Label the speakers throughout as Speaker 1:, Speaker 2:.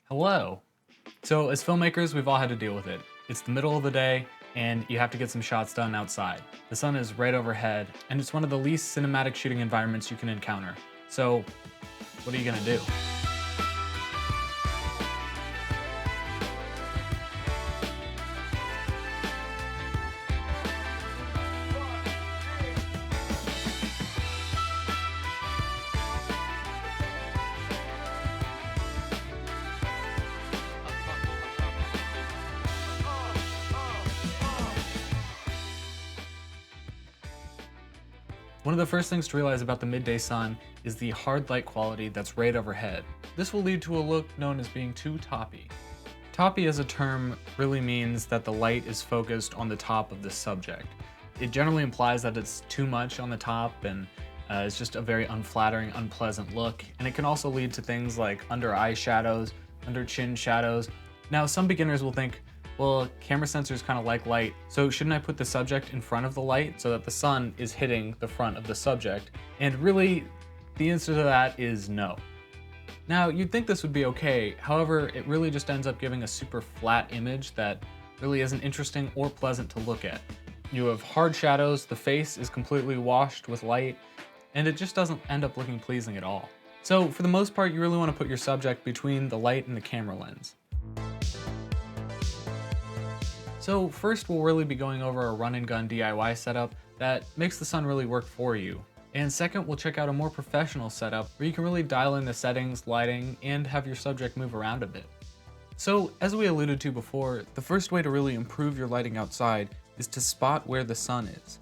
Speaker 1: Hello. So as filmmakers, we've all had to deal with it. It's the middle of the day and you have to get some shots done outside. The sun is right overhead and it's one of the least cinematic shooting environments you can encounter. So what are you gonna do? One of the first things to realize about the midday sun is the hard light quality that's right overhead. This will lead to a look known as being too toppy. Toppy as a term really means that the light is focused on the top of the subject. It generally implies that it's too much on the top and it's just a very unflattering, unpleasant look. And it can also lead to things like under eye shadows, under chin shadows. Now, some beginners will think, well, camera sensors kind of like light, so shouldn't I put the subject in front of the light so that the sun is hitting the front of the subject? And really, the answer to that is no. Now, you'd think this would be okay, however, it really just ends up giving a super flat image that really isn't interesting or pleasant to look at. You have hard shadows, the face is completely washed with light, and it just doesn't end up looking pleasing at all. So, for the most part, you really want to put your subject between the light and the camera lens. So first we'll really be going over a run and gun DIY setup that makes the sun really work for you. And second, we'll check out a more professional setup where you can really dial in the settings, lighting, and have your subject move around a bit. So as we alluded to before, the first way to really improve your lighting outside is to spot where the sun is.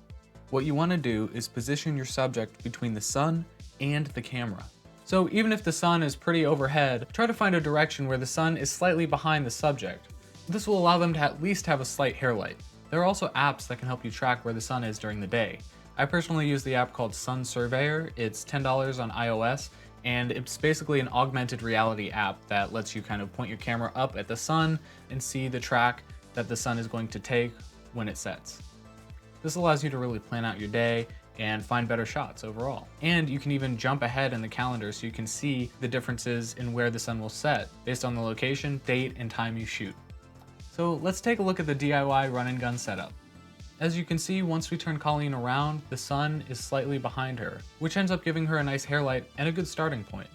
Speaker 1: What you want to do is position your subject between the sun and the camera. So even if the sun is pretty overhead, try to find a direction where the sun is slightly behind the subject. This will allow them to at least have a slight hair light. There are also apps that can help you track where the sun is during the day. I personally use the app called Sun Surveyor. It's $10 on iOS, and it's basically an augmented reality app that lets you kind of point your camera up at the sun and see the track that the sun is going to take when it sets. This allows you to really plan out your day and find better shots overall. And you can even jump ahead in the calendar so you can see the differences in where the sun will set based on the location, date, and time you shoot. So let's take a look at the DIY run and gun setup. As you can see, once we turn Colleen around, the sun is slightly behind her, which ends up giving her a nice hair light and a good starting point.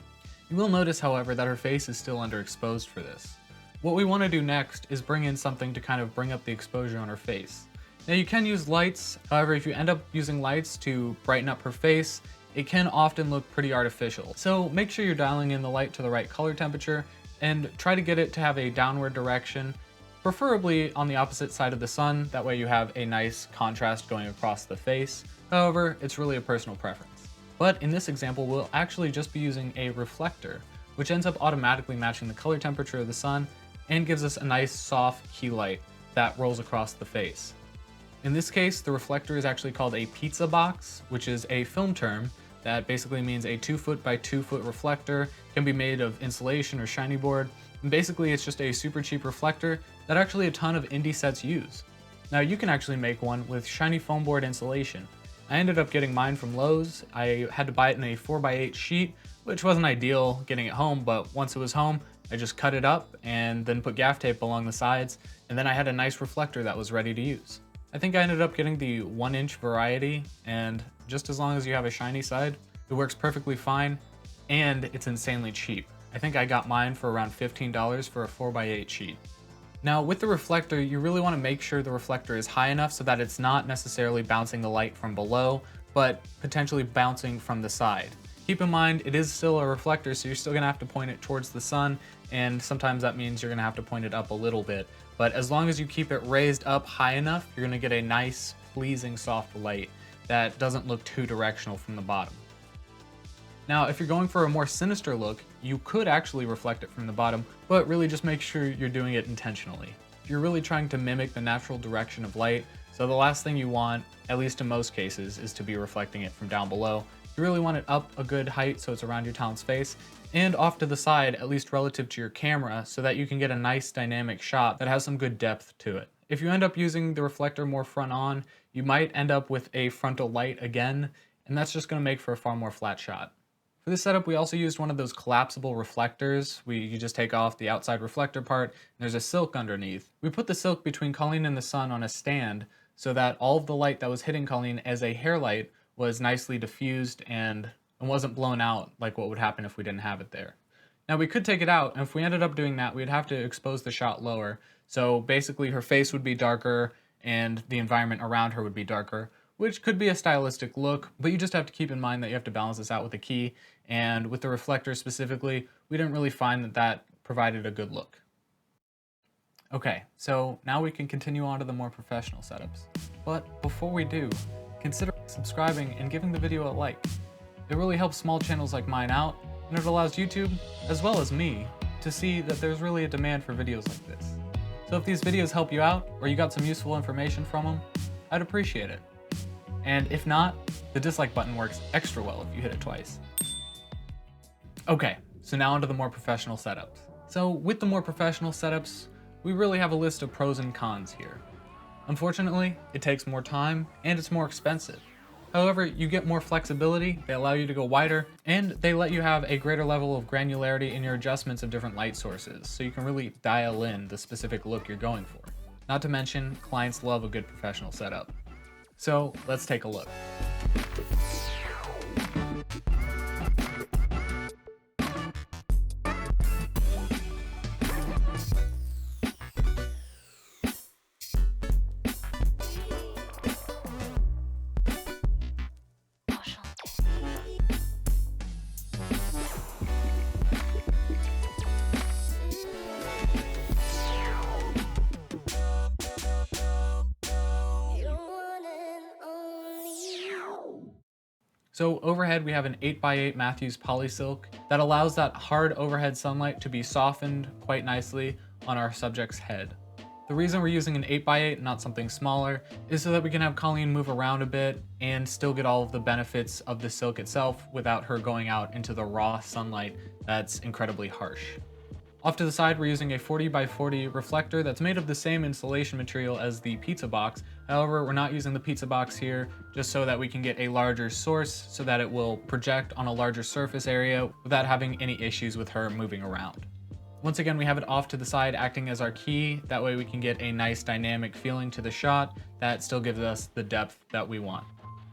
Speaker 1: You will notice, however, that her face is still underexposed for this. What we want to do next is bring in something to kind of bring up the exposure on her face. Now you can use lights, however, if you end up using lights to brighten up her face, it can often look pretty artificial. So make sure you're dialing in the light to the right color temperature and try to get it to have a downward direction, preferably on the opposite side of the sun. That way you have a nice contrast going across the face. However, it's really a personal preference. But in this example, we'll actually just be using a reflector, which ends up automatically matching the color temperature of the sun and gives us a nice soft key light that rolls across the face. In this case, the reflector is actually called a pizza box, which is a film term that basically means a 2-foot by 2-foot reflector. Can be made of insulation or shiny board. And basically, it's just a super cheap reflector that actually a ton of indie sets use. Now you can actually make one with shiny foam board insulation. I ended up getting mine from Lowe's. I had to buy it in a 4x8 sheet, which wasn't ideal getting it home, but once it was home, I just cut it up and then put gaff tape along the sides, and then I had a nice reflector that was ready to use. I think I ended up getting the 1-inch variety, and just as long as you have a shiny side, it works perfectly fine, and it's insanely cheap. I think I got mine for around $15 for a 4x8 sheet. Now with the reflector, you really want to make sure the reflector is high enough so that it's not necessarily bouncing the light from below, but potentially bouncing from the side. Keep in mind, it is still a reflector, so you're still going to have to point it towards the sun, and sometimes that means you're going to have to point it up a little bit. But as long as you keep it raised up high enough, you're going to get a nice, pleasing, soft light that doesn't look too directional from the bottom. Now, if you're going for a more sinister look, you could actually reflect it from the bottom, but really just make sure you're doing it intentionally. If you're really trying to mimic the natural direction of light, so the last thing you want, at least in most cases, is to be reflecting it from down below. You really want it up a good height so it's around your talent's face, and off to the side, at least relative to your camera, so that you can get a nice dynamic shot that has some good depth to it. If you end up using the reflector more front on, you might end up with a frontal light again, and that's just going to make for a far more flat shot. For For this setup, we also used one of those collapsible reflectors. You just take off the outside reflector part, and there's a silk underneath. We put the silk between Colleen and the sun on a stand so that all of the light that was hitting Colleen as a hair light was nicely diffused and wasn't blown out like what would happen if we didn't have it there. Now we could take it out, and if we ended up doing that, we'd have to expose the shot lower. So basically her face would be darker and the environment around her would be darker, which could be a stylistic look, but you just have to keep in mind that you have to balance this out with the key, and with the reflector specifically, we didn't really find that that provided a good look. Okay, so now we can continue on to the more professional setups. But before we do, consider subscribing and giving the video a like. It really helps small channels like mine out, and it allows YouTube, as well as me, to see that there's really a demand for videos like this. So if these videos help you out, or you got some useful information from them, I'd appreciate it. And if not, the dislike button works extra well if you hit it twice. Okay, so now onto the more professional setups. So with the more professional setups, we really have a list of pros and cons here. Unfortunately, it takes more time and it's more expensive. However, you get more flexibility, they allow you to go wider, and they let you have a greater level of granularity in your adjustments of different light sources, so you can really dial in the specific look you're going for. Not to mention, clients love a good professional setup. So let's take a look. So overhead we have an 8x8 Matthews polysilk that allows that hard overhead sunlight to be softened quite nicely on our subject's head. The reason we're using an 8x8 and not something smaller is so that we can have Colleen move around a bit and still get all of the benefits of the silk itself without her going out into the raw sunlight that's incredibly harsh. Off to the side, we're using a 40x40 reflector that's made of the same insulation material as the pizza box. However, we're not using the pizza box here just so that we can get a larger source so that it will project on a larger surface area without having any issues with her moving around. Once again, we have it off to the side acting as our key. That way we can get a nice dynamic feeling to the shot that still gives us the depth that we want.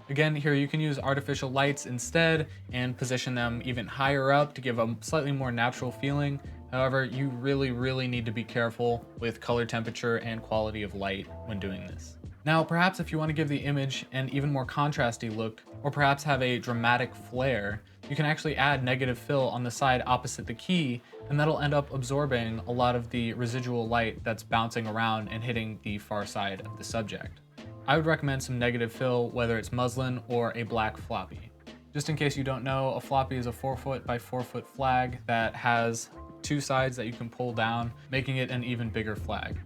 Speaker 1: Again, here you can use artificial lights instead and position them even higher up to give a slightly more natural feeling. However, you really need to be careful with color temperature and quality of light when doing this. Now, perhaps if you want to give the image an even more contrasty look, or perhaps have a dramatic flare, you can actually add negative fill on the side opposite the key, and that'll end up absorbing a lot of the residual light that's bouncing around and hitting the far side of the subject. I would recommend some negative fill, whether it's muslin or a black floppy. Just in case you don't know, a floppy is a 4-foot by 4-foot flag that has two sides that you can pull down, making it an even bigger flag.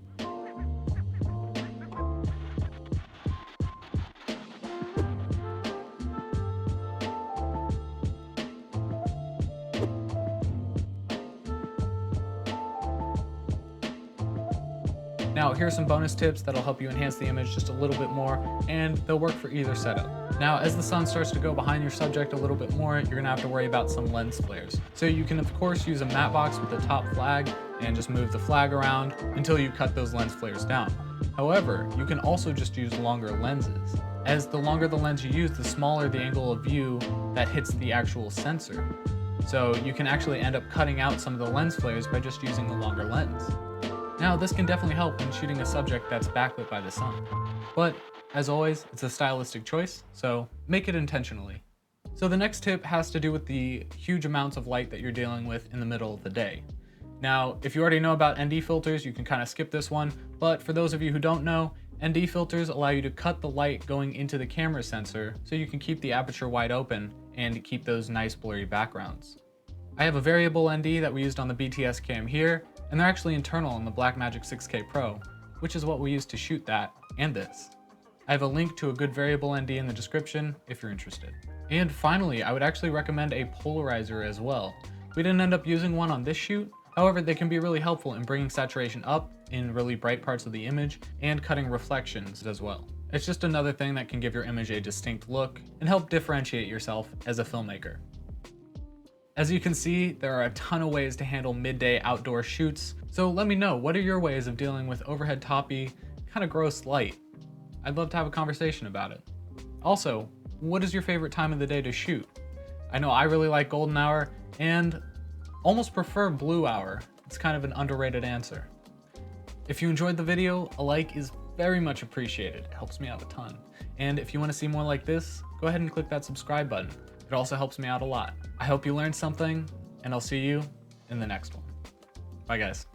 Speaker 1: Now, here are some bonus tips that'll help you enhance the image just a little bit more, and they'll work for either setup. Now, as the sun starts to go behind your subject a little bit more, you're gonna have to worry about some lens flares. So you can of course use a matte box with the top flag and just move the flag around until you cut those lens flares down. However, you can also just use longer lenses. As the longer the lens you use, the smaller the angle of view that hits the actual sensor. So you can actually end up cutting out some of the lens flares by just using a longer lens. Now, this can definitely help when shooting a subject that's backlit by the sun. But, as always, it's a stylistic choice, so make it intentionally. So the next tip has to do with the huge amounts of light that you're dealing with in the middle of the day. Now, if you already know about ND filters, you can kind of skip this one, but for those of you who don't know, ND filters allow you to cut the light going into the camera sensor so you can keep the aperture wide open and keep those nice blurry backgrounds. I have a variable ND that we used on the BTS cam here, and they're actually internal in the Blackmagic 6K Pro, which is what we use to shoot that and this. I have a link to a good variable ND in the description if you're interested. And finally, I would actually recommend a polarizer as well. We didn't end up using one on this shoot, however, they can be really helpful in bringing saturation up in really bright parts of the image and cutting reflections as well. It's just another thing that can give your image a distinct look and help differentiate yourself as a filmmaker. As you can see, there are a ton of ways to handle midday outdoor shoots, so let me know, what are your ways of dealing with overhead toppy, kind of gross light? I'd love to have a conversation about it. Also, what is your favorite time of the day to shoot? I know I really like golden hour and almost prefer blue hour. It's kind of an underrated answer. If you enjoyed the video, a like is very much appreciated. It helps me out a ton. And if you want to see more like this, go ahead and click that subscribe button. It also helps me out a lot. I hope you learned something, and I'll see you in the next one. Bye guys.